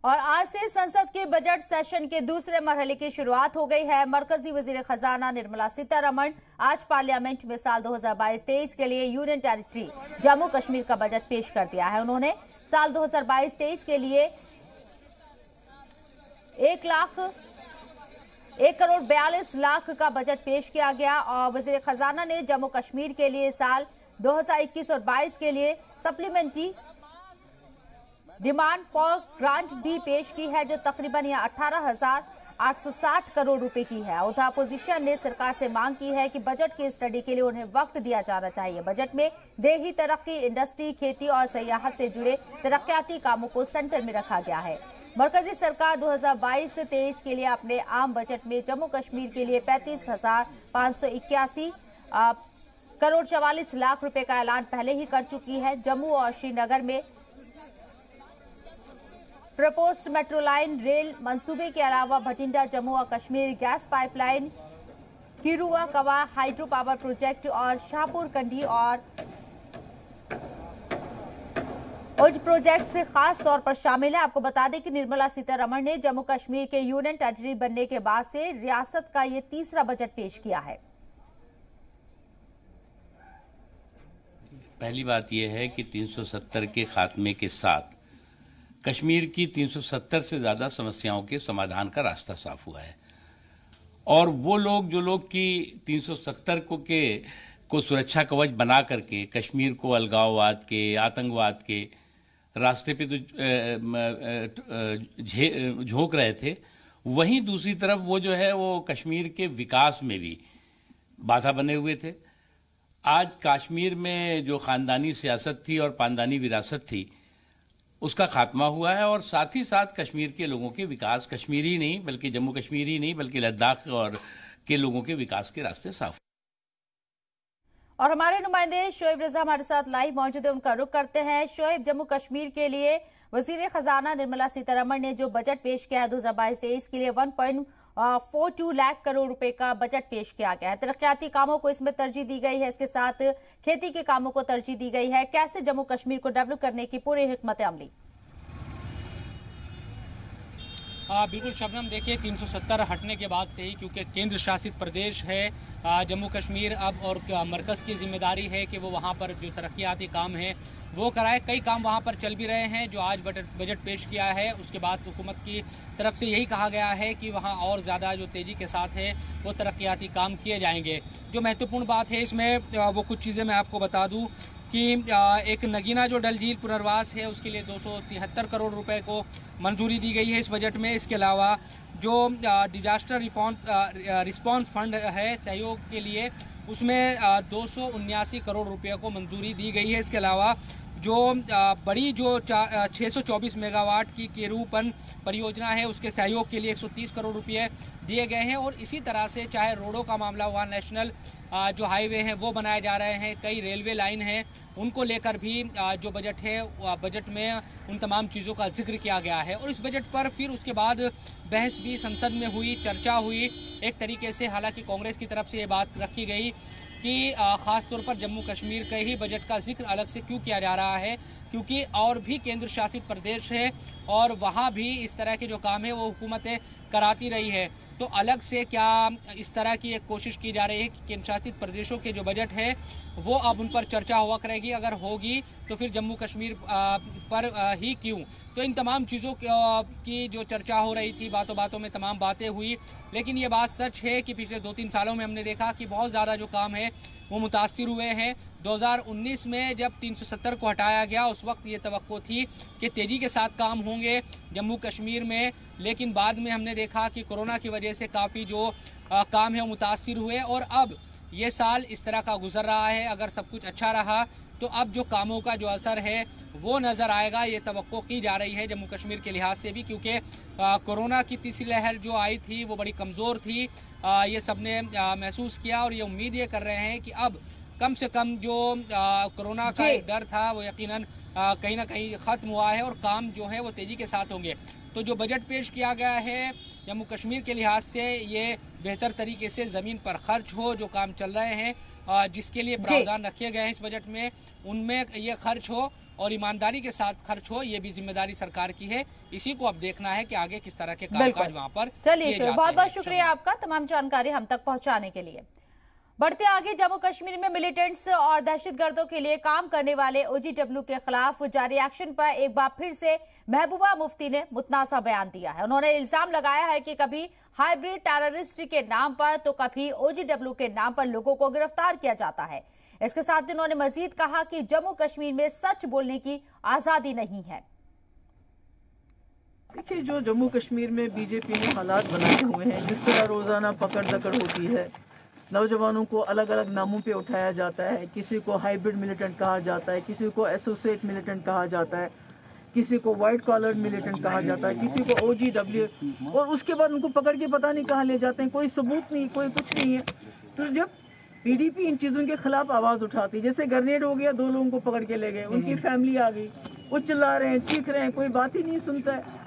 और आज से संसद के बजट सेशन के दूसरे मरहले की शुरुआत हो गई है। मरकजी वजीर खजाना निर्मला सीतारमण आज पार्लियामेंट में साल 2022-23 के लिए यूनियन टेरिटरी जम्मू कश्मीर का बजट पेश कर दिया है। उन्होंने साल 2022-23 के लिए 1,42,00,000 का बजट पेश किया गया और वजीर खजाना ने जम्मू कश्मीर के लिए साल 2021 और 22 के लिए सप्लीमेंट्री डिमांड फॉर ग्रांट भी पेश की है, जो तकरीबन 18,860 करोड़ रुपए की है। उधर अपोजिशन ने सरकार से मांग की है कि बजट की स्टडी के लिए उन्हें वक्त दिया जाना चाहिए। बजट में देही तरक्की, इंडस्ट्री, खेती और सियाहत से जुड़े तरक्याती कामों को सेंटर में रखा गया है। मरकजी सरकार 2022-23 के लिए अपने आम बजट में जम्मू कश्मीर के लिए 35,581 करोड़ 44 लाख रुपए का ऐलान पहले ही कर चुकी है। जम्मू और श्रीनगर में प्रपोज्ड मेट्रो लाइन रेल मंसूबे के अलावा भटिंडा जम्मू और कश्मीर गैस पाइपलाइन, किरुआ कवा हाइड्रो पावर प्रोजेक्ट और शाहपुर कंडी और उज प्रोजेक्ट से खास तौर पर शामिल है। आपको बता दें कि निर्मला सीतारमण ने जम्मू कश्मीर के यूनियन टेरिटरी बनने के बाद से रियासत का ये तीसरा बजट पेश किया है। पहली बात यह है कि 370 के खात्मे के साथ कश्मीर की 370 से ज्यादा समस्याओं के समाधान का रास्ता साफ हुआ है और वो लोग जो लोग की 370 को सुरक्षा कवच बना करके कश्मीर को अलगाववाद के, आतंकवाद के रास्ते पे तो झोंक रहे थे, वहीं दूसरी तरफ वो जो है वो कश्मीर के विकास में भी बाधा बने हुए थे। आज कश्मीर में जो खानदानी सियासत थी और पानदानी विरासत थी उसका खात्मा हुआ है और साथ ही साथ कश्मीर के लोगों के विकास, कश्मीरी नहीं बल्कि जम्मू कश्मीरी नहीं बल्कि लद्दाख और के लोगों के विकास के रास्ते साफ। और हमारे नुमाइंदे शोएब रजा हमारे साथ लाइव मौजूद है, उनका रुख करते हैं। शोएब, जम्मू कश्मीर के लिए वजीर खजाना निर्मला सीतारमण ने जो बजट पेश किया है 2022-23 के लिए 1.42 लाख करोड़ रुपए का बजट पेश किया गया है। तरक्याती कामों को इसमें तरजीह दी गई है, इसके साथ खेती के कामों को तरजीह दी गई है। कैसे जम्मू कश्मीर को डेवलप करने की पूरी हिकमत अमली? बिल्कुल शबनम, देखिए 370 हटने के बाद से ही, क्योंकि केंद्र शासित प्रदेश है जम्मू कश्मीर अब और मरकज़ की जिम्मेदारी है कि वो वहाँ पर जो तरक्याती काम है वो कराए। कई काम वहाँ पर चल भी रहे हैं। जो आज बजट पेश किया है उसके बाद हुकूमत की तरफ से यही कहा गया है कि वहाँ और ज़्यादा जो तेज़ी के साथ है वो तरक्याती काम किए जाएंगे। जो महत्वपूर्ण बात है इसमें वो कुछ चीज़ें मैं आपको बता दूँ कि एक नगीना जो डल झील पुनर्वास है उसके लिए 273 करोड़ रुपए को मंजूरी दी गई है इस बजट में। इसके अलावा जो डिजास्टर रिस्पॉन्स फंड है सहयोग के लिए उसमें 279 करोड़ रुपए को मंजूरी दी गई है। इसके अलावा जो बड़ी जो 624 मेगावाट की केरूपन परियोजना है उसके सहयोग के लिए 130 करोड़ रुपए दिए गए हैं। और इसी तरह से चाहे रोडों का मामला हुआ, नेशनल जो हाईवे हैं वो बनाए जा रहे हैं, कई रेलवे लाइन हैं, उनको लेकर भी जो बजट है बजट में उन तमाम चीज़ों का जिक्र किया गया है। और इस बजट पर फिर उसके बाद बहस भी संसद में हुई, चर्चा हुई एक तरीके से। हालांकि कांग्रेस की तरफ से ये बात रखी गई कि ख़ास तौर पर जम्मू कश्मीर के ही बजट का जिक्र अलग से क्यों किया जा रहा है, क्योंकि और भी केंद्र शासित प्रदेश है और वहाँ भी इस तरह के जो काम है वो हुकूमतें कराती रही है। तो अलग से क्या इस तरह की एक कोशिश की जा रही है कि केंद्र शासित प्रदेशों के जो बजट है वो अब उन पर चर्चा हुआ करेगी, अगर होगी तो फिर जम्मू कश्मीर पर ही क्यों। तो इन तमाम चीज़ों की जो चर्चा हो रही थी, बातों बातों में तमाम बातें हुई, लेकिन ये बात सच है कि पिछले 2-3 सालों में हमने देखा कि बहुत ज़्यादा जो काम है वो मुतासिर हुए हैं। 2019 में जब 370 को हटाया गया उस वक्त ये तवक्को थी कि तेज़ी के साथ काम होंगे जम्मू कश्मीर में, लेकिन बाद में हमने देखा कि कोरोना की वजह से काफ़ी जो काम है वो मुतासिर हुए और अब ये साल इस तरह का गुजर रहा है। अगर सब कुछ अच्छा रहा तो अब जो कामों का जो असर है वो नज़र आएगा, ये तवक्को की जा रही है जम्मू कश्मीर के लिहाज से भी, क्योंकि कोरोना की तीसरी लहर जो आई थी वो बड़ी कमज़ोर थी, ये सब ने महसूस किया और ये उम्मीद ये कर रहे हैं कि अब कम से कम जो कोरोना का एक डर था वो यकीनन कहीं ना कहीं ख़त्म हुआ है और काम जो है वो तेज़ी के साथ होंगे। तो जो बजट पेश किया गया है जम्मू कश्मीर के लिहाज से, ये बेहतर तरीके से ज़मीन पर खर्च हो, जो काम चल रहे हैं जिसके लिए प्रावधान रखे गए हैं इस बजट में, उनमें ये खर्च हो और ईमानदारी के साथ खर्च हो। ये भी जिम्मेदारी सरकार की है। इसी को अब देखना है कि आगे किस तरह के कामकाज वहाँ पर। चलिए, बहुत बहुत शुक्रिया आपका तमाम जानकारी हम तक पहुँचाने के लिए। बढ़ते आगे, जम्मू कश्मीर में मिलिटेंट्स और दहशतगर्दों के लिए काम करने वाले OGW के खिलाफ जारी एक्शन पर एक बार फिर से महबूबा मुफ्ती ने मुतनाज़ा बयान दिया है। उन्होंने इल्जाम लगाया है कि कभी हाइब्रिड टेररिस्ट के नाम पर तो कभी OGW के नाम पर लोगों को गिरफ्तार किया जाता है। इसके साथ उन्होंने मजीद कहा कि जम्मू कश्मीर में सच बोलने की आजादी नहीं है। देखिए, जो जम्मू कश्मीर में बीजेपी ने हालात बनाए हुए हैं, जिस तरह रोजाना पकड़ दकड़ होती है, नौजवानों को अलग अलग नामों पे उठाया जाता है, किसी को हाइब्रिड मिलिटेंट कहा जाता है, किसी को एसोसिएट मिलिटेंट कहा जाता है, किसी को वाइट कॉलर मिलिटेंट कहा जाता है, किसी को OGW, और उसके बाद उनको पकड़ के पता नहीं कहाँ ले जाते हैं, कोई सबूत नहीं, कोई कुछ नहीं है। तो जब PDP इन चीज़ों के खिलाफ आवाज़ उठाती, जैसे ग्रेनेड हो गया, 2 लोगों को पकड़ के ले गए, उनकी फैमिली आ गई, वो चिल्ला रहे हैं, चीख रहे हैं, कोई बात ही नहीं सुनता है।